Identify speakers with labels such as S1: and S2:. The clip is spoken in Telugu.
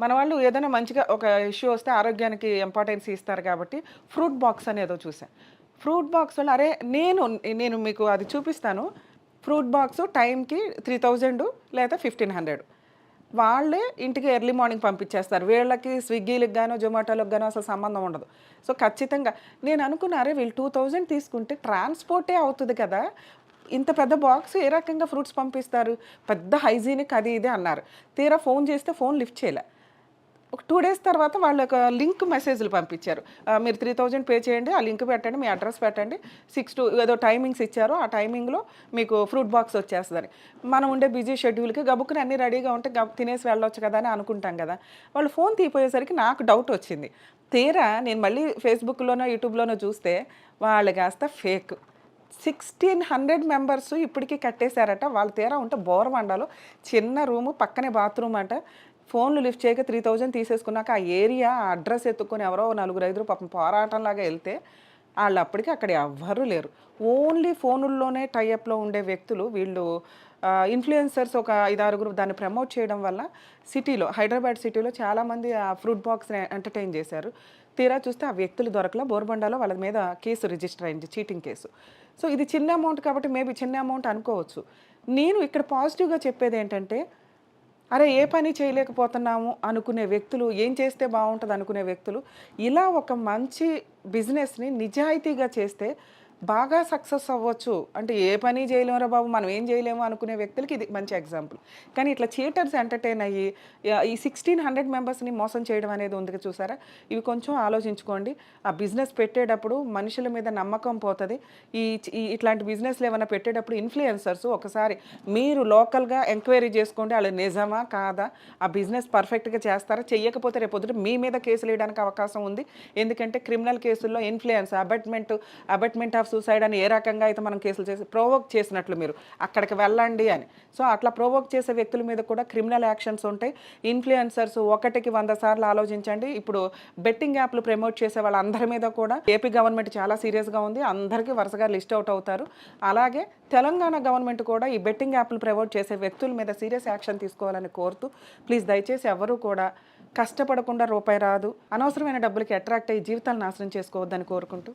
S1: మన వాళ్ళు ఏదైనా మంచిగా ఒక ఇష్యూ వస్తే ఆరోగ్యానికి ఇంపార్టెన్స్ ఇస్తారు కాబట్టి ఫ్రూట్ బాక్స్ అని ఏదో చూసా. ఫ్రూట్ బాక్స్‌లో అరే నేను నేను మీకు అది చూపిస్తాను. ఫ్రూట్ బాక్సు టైంకి 3000 లేదా 1500 వాళ్ళే ఇంటికి ఎర్లీ మార్నింగ్ పంపించేస్తారు. వీళ్ళకి స్విగ్గీ‌లకి గానో, జొమాటో‌లకి గానో అసలు సంబంధం ఉండదు. సో, ఖచ్చితంగా నేను అనుకున్నా అరే వీళ్ళు 2000 తీసుకుంటే ట్రాన్స్‌పోర్టే అవుతది కదా! ఇంత పెద్ద బాక్స్ ఏ రకంగా ఫ్రూట్స్ పంపిస్తారు? పెద్ద హైజీనిక్ అది ఇది అన్నారు. తీరా ఫోన్ చేస్తే ఫోన్ లిఫ్ట్ చేయలే. ఒక 2 డేస్ తర్వాత వాళ్ళొక లింక్ మెసేజ్‌లు పంపించారు. మీరు 3000 పే చేయండి. ఆ లింక్ పెట్టండి. మీ అడ్రెస్ పెట్టండి. 6 టు ఏదో టైమింగ్స్ ఇచ్చారు. ఆ టైమింగ్‌లో మీకు ఫ్రూట్ బాక్స్ వచ్చేస్తదని. మనం ఉండే బిజీ షెడ్యూల్‌కి గబుక్కున అన్నీ రెడీగా ఉంటే తినేసి వెళ్ళొచ్చు కదా! అని అనుకుంటాం కదా! వాళ్ళు ఫోన్ తీయపోయేసరికి నాకు డౌట్ వచ్చింది. తీరా నేను మళ్ళీ ఫేస్‌బుక్‌లోనో, యూట్యూబ్‌లోనో చూస్తే వాళ్ళు కాస్త ఫేక్. 1600 మెంబర్స్ ఇప్పటికి కట్టేసారట. వాళ్ళు తీరా ఉంటే బోరబండలో చిన్న రూము పక్కనే బాత్రూమ్ అంట. ఫోన్‌లు లిఫ్ట్ చేయక 3000 తీసేసుకున్నాక ఆ ఏరియా, ఆ అడ్రెస్ ఎత్తుక్కొని ఎవరో నలుగురు, ఐదుగురు పాపం పోరాటంలాగా ఎళ్తే ఆళ్ళప్పటికి అక్కడ ఎవ్వరు లేరు. ఓన్లీ ఫోనుల్లోనే టై అప్‌లో ఉండే వ్యక్తులు వీళ్ళు ఇన్‌ఫ్లుయెన్సర్స్ ఒక 5, 6గురు దాన్ని ప్రమోట్ చేయడం వల్ల సిటీలో హైదరాబాద్ సిటీలో చాలామంది ఆ ఫ్రూట్ బాక్స్‌ని ఎంటర్‌టైన్ చేశారు. తీరా చూస్తే ఆ వ్యక్తులు దొరకల. బోరుబండాలో వాళ్ళ మీద కేసు రిజిస్టర్ అయింది. Cheating case. సో, ఇది చిన్న అమౌంట్ కాబట్టి మేబీ చిన్న అమౌంట్ అనుకోవచ్చు. నేను ఇక్కడ పాజిటివ్‌గా చెప్పేదేంటంటే అరే! ఏ పని చేయలేకపోతున్నాము అనుకునే వ్యక్తులు, ఏం చేస్తే బావుంటది అనుకునే వ్యక్తులు, ఇలా ఒక మంచి బిజినెస్‌ని నిజాయితీగా చేస్తే బాగా సక్సెస్ అవ్వచ్చు. అంటే ఏ పని చేయలేమురా బాబు! మనం ఏం చేయలేము అనుకునే వ్యక్తులకి ఇది మంచి ఎగ్జాంపుల్. కానీ ఇట్లా చీటర్స్ ఎంటర్‌టైన్ అయ్యి ఈ 1600 మెంబర్స్‌ని మోసం చేయడం అనేది ఉంది చూసారా? ఇవి కొంచెం ఆలోచించుకోండి. ఆ బిజినెస్ పెట్టేటప్పుడు మనుషుల మీద నమ్మకం పోతది. ఇట్లాంటి బిజినెస్‌లు ఏమైనా పెట్టేటప్పుడు ఇన్‌ఫ్లుయెన్సర్స్ ఒకసారి మీరు లోకల్‌గా ఎంక్వైరీ చేసుకోండి. ఆళ్ళు నిజమా? కాదా? ఆ బిజినెస్ పర్ఫెక్ట్‌గా చేస్తారా? చెయ్యకపోతే రేపొద్దుట మీ మీద కేసులేయడానికి అవకాశం ఉంది. ఎందుకంటే క్రిమినల్ కేసుల్లో ఇన్‌ఫ్లుయెన్స్ అబట్‌మెంట్ ఆఫ్ సూసైడ్ అని ఏ రకంగా అయితే మనం కేసులు చేసి ప్రొవోక్ చేసినట్లు మీరు అక్కడికి వెళ్ళండి అని. సో, అట్లా ప్రొవోక్ చేసే వ్యక్తుల మీద కూడా క్రిమినల్ యాక్షన్స్ ఉంటాయి. ఇన్‌ఫ్లుయెన్సర్స్ ఒకటికి 100 సార్లు ఆలోచించండి. ఇప్పుడు బెట్టింగ్ యాప్‌లు ప్రమోట్ చేసే వాళ్ళందరి మీద కూడా ఏపీ గవర్నమెంట్ చాలా సీరియస్‌గా ఉంది. అందరికీ వరుసగా లిస్ట్ ఔట్ అవుతారు. అలాగే తెలంగాణ గవర్నమెంట్ కూడా ఈ బెట్టింగ్ యాప్‌లు ప్రమోట్ చేసే వ్యక్తుల మీద సీరియస్ యాక్షన్ తీసుకోవాలని కోరుతూ ప్లీజ్ దయచేసి ఎవ్వరూ కూడా కష్టపడకుండా రూపాయి రాదు. అనవసరమైన డబ్బులకి అట్రాక్ట్ అయ్యి జీవితాలు నాశనం చేసుకోవద్దని కోరుకుంటూ